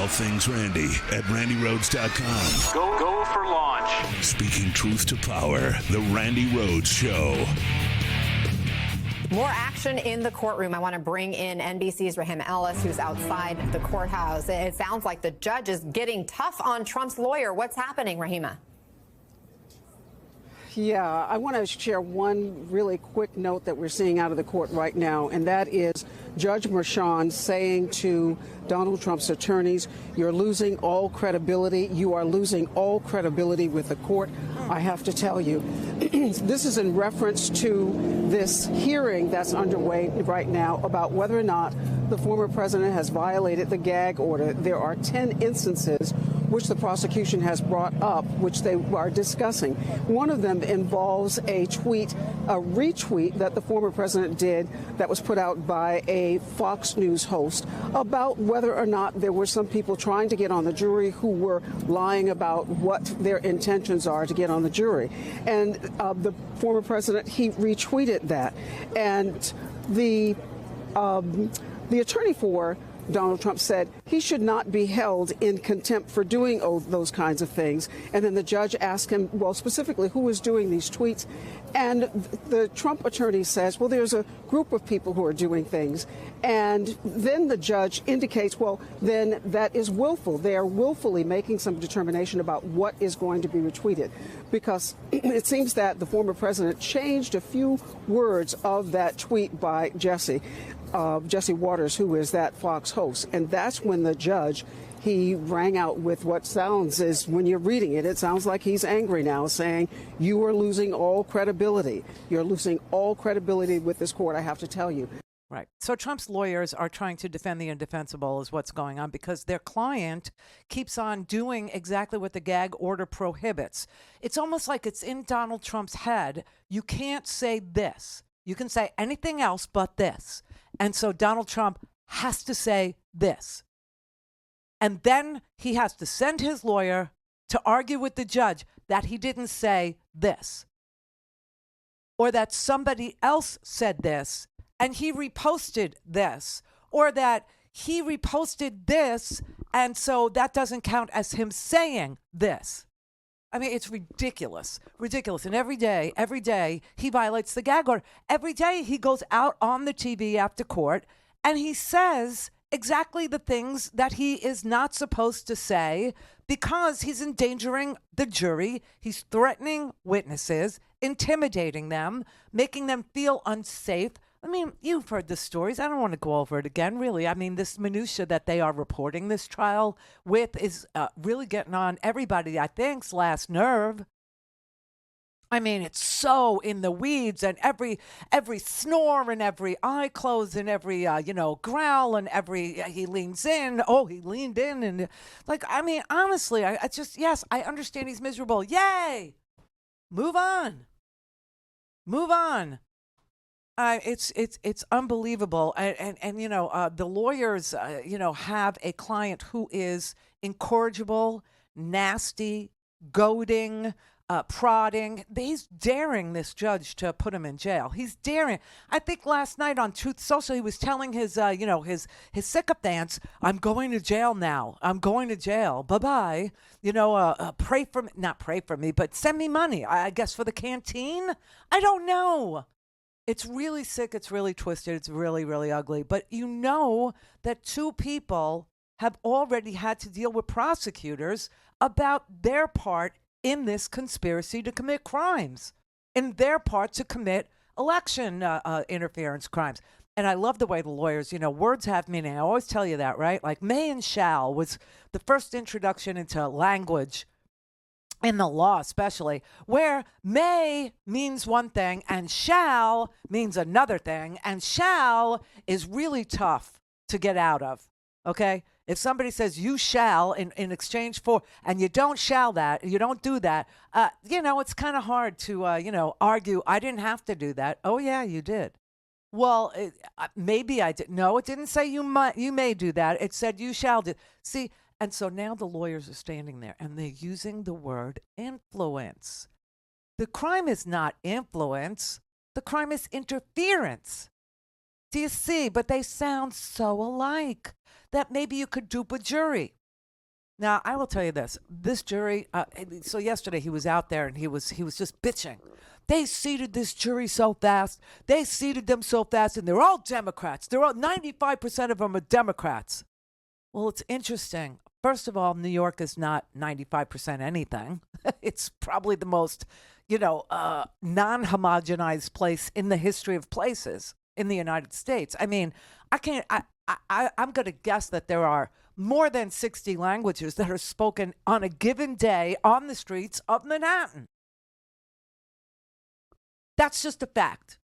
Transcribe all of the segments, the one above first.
things Randi at RandiRhodes.com. Go for launch. Speaking truth to power, the Randi Rhodes Show. More action in the courtroom. I want to bring in NBC's Rahim Ellis, who's outside the courthouse. It sounds like the judge is getting tough on Trump's lawyer. What's happening, Rahima? Yeah, I want to share one really quick note that we're seeing out of the court right now, and that is Judge Merchan saying to Donald Trump's attorneys, you're losing all credibility. You are losing all credibility with the court. I have to tell you, this is in reference to this hearing that's underway right now about whether or not the former president has violated the gag order. There are 10 instances which the prosecution has brought up, which they are discussing. One of them involves a retweet that the former president did that was put out by a Fox News host about whether or not there were some people trying to get on the jury who were lying about what their intentions are to get on the jury. And the former president, he retweeted that. And the attorney for Donald Trump said he should not be held in contempt for doing those kinds of things. And then the judge asked him, well, specifically, who was doing these tweets? And the Trump attorney says, well, there's a group of people who are doing things. And then the judge indicates, well, then that is willful. They are willfully making some determination about what is going to be retweeted, because it seems that the former president changed a few words of that tweet by Jesse Waters, who is that Fox host. And that's when the judge, he rang out with what sounds is, when you're reading it, it sounds like he's angry now, saying, you are losing all credibility. You're losing all credibility with this court, I have to tell you. Right. So Trump's lawyers are trying to defend the indefensible is what's going on, because their client keeps on doing exactly what the gag order prohibits. It's almost like it's in Donald Trump's head. You can't say this. You can say anything else but this. And so Donald Trump has to say this. And then he has to send his lawyer to argue with the judge that he didn't say this, or that somebody else said this and he reposted this, or that he reposted this and so that doesn't count as him saying this. I mean, it's ridiculous. And every day he violates the gag order. Every day he goes out on the TV after court and he says exactly the things that he is not supposed to say, because he's endangering the jury. He's threatening witnesses, intimidating them, making them feel unsafe. I mean, you've heard the stories. I don't want to go over it again, really. I mean, this minutia that they are reporting this trial with is really getting on everybody, I think's last nerve. I mean, it's so in the weeds, and every snore and every eye close and every, growl and every, he leans in. Oh, he leaned in. And like, I mean, honestly, yes, I understand he's miserable. Yay! Move on. It's unbelievable. And the lawyers, have a client who is incorrigible, nasty, goading, prodding. He's daring this judge to put him in jail. He's daring. I think last night on Truth Social, he was telling his sycophants, I'm going to jail now. I'm going to jail. Bye-bye. Pray for me. Not pray for me, but send me money, I guess, for the canteen. I don't know. It's really sick. It's really twisted. It's really, really ugly. But you know that two people have already had to deal with prosecutors about their part in this conspiracy to commit crimes, in their part to commit election interference crimes. And I love the way the lawyers, words have meaning. I always tell you that, right? Like may and shall was the first introduction into language in the law, especially, where may means one thing and shall means another thing, and shall is really tough to get out of, okay? If somebody says you shall in exchange for, and you don't shall that, you don't do that, it's kind of hard to, argue, I didn't have to do that. Oh, yeah, you did. Well, maybe I did. No, it didn't say you may do that. It said you shall do. See, and so now the lawyers are standing there and they're using the word influence. The crime is not influence. The crime is interference. Do you see? But they sound so alike that maybe you could dupe a jury. Now, I will tell you this. This jury, so yesterday he was out there and he was just bitching. They seated this jury so fast. They seated them so fast, and they're all Democrats. They're all 95% of them are Democrats. Well, it's interesting. First of all, New York is not 95% anything. It's probably the most, non-homogenized place in the history of places in the United States. I mean, I'm going to guess that there are more than 60 languages that are spoken on a given day on the streets of Manhattan. That's just a fact.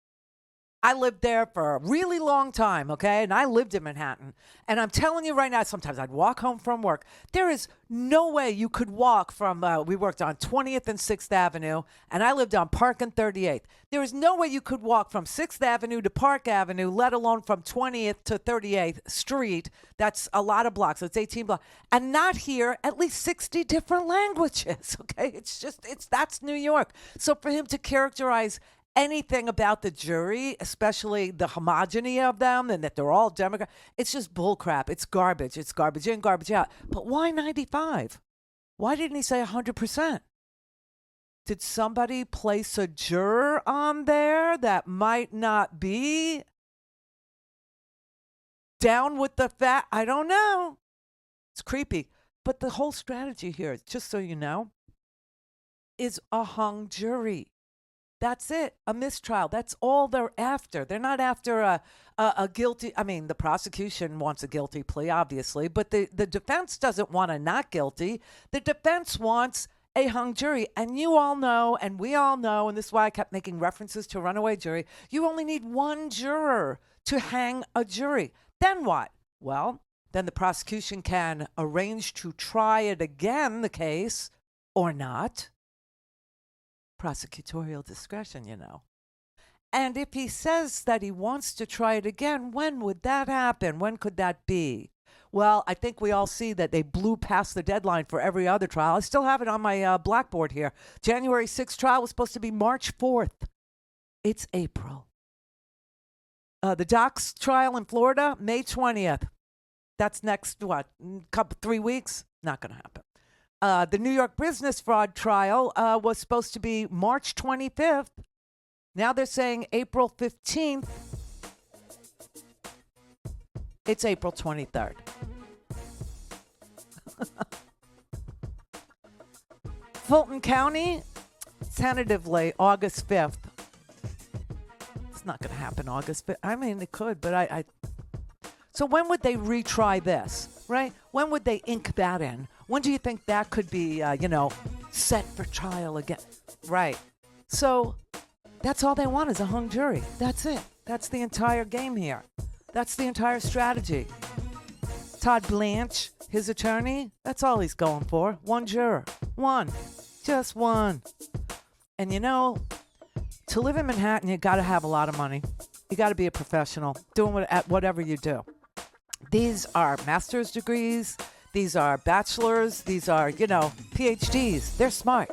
I lived there for a really long time, okay? And I lived in Manhattan. And I'm telling you right now, sometimes I'd walk home from work. There is no way you could walk from, we worked on 20th and 6th Avenue, and I lived on Park and 38th. There is no way you could walk from 6th Avenue to Park Avenue, let alone from 20th to 38th Street. That's a lot of blocks. So it's 18 blocks. And not hear at least 60 different languages, okay? That's New York. So for him to characterize anything about the jury, especially the homogeny of them and that they're all Democrat, it's just bullcrap. It's garbage. It's garbage in, garbage out. But why 95? Why didn't he say 100%? Did somebody place a juror on there that might not be down with the fact? I don't know. It's creepy. But the whole strategy here, just so you know, is a hung jury. That's it. A mistrial. That's all they're after. They're not after a guilty. I mean, the prosecution wants a guilty plea, obviously, but the defense doesn't want a not guilty. The defense wants a hung jury. And you all know, and we all know, and this is why I kept making references to a runaway jury, you only need one juror to hang a jury. Then what? Well, then the prosecution can arrange to try it again, the case, or not. Prosecutorial discretion, you know. And if he says that he wants to try it again, when would that happen? When could that be? Well, I think we all see that they blew past the deadline for every other trial. I still have it on my blackboard here. January 6th trial was supposed to be March 4th. It's April. The Doc's trial in Florida, May 20th. That's next, 3 weeks? Not going to happen. The New York business fraud trial was supposed to be March 25th. Now they're saying April 15th. It's April 23rd. Fulton County, tentatively August 5th. It's not going to happen August 5th. I mean, it could, but So when would they retry this, right? When would they ink that in? When do you think that could be, set for trial again? Right. So that's all they want is a hung jury. That's it. That's the entire game here. That's the entire strategy. Todd Blanche, his attorney, that's all he's going for. One juror. One. Just one. And to live in Manhattan, you got to have a lot of money. You got to be a professional, doing whatever you do. These are master's degrees. These are bachelors. These are, PhDs. They're smart.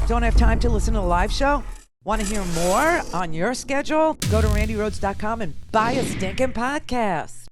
Don't have time to listen to the live show? Want to hear more on your schedule? Go to randyrhodes.com and buy a stinking podcast.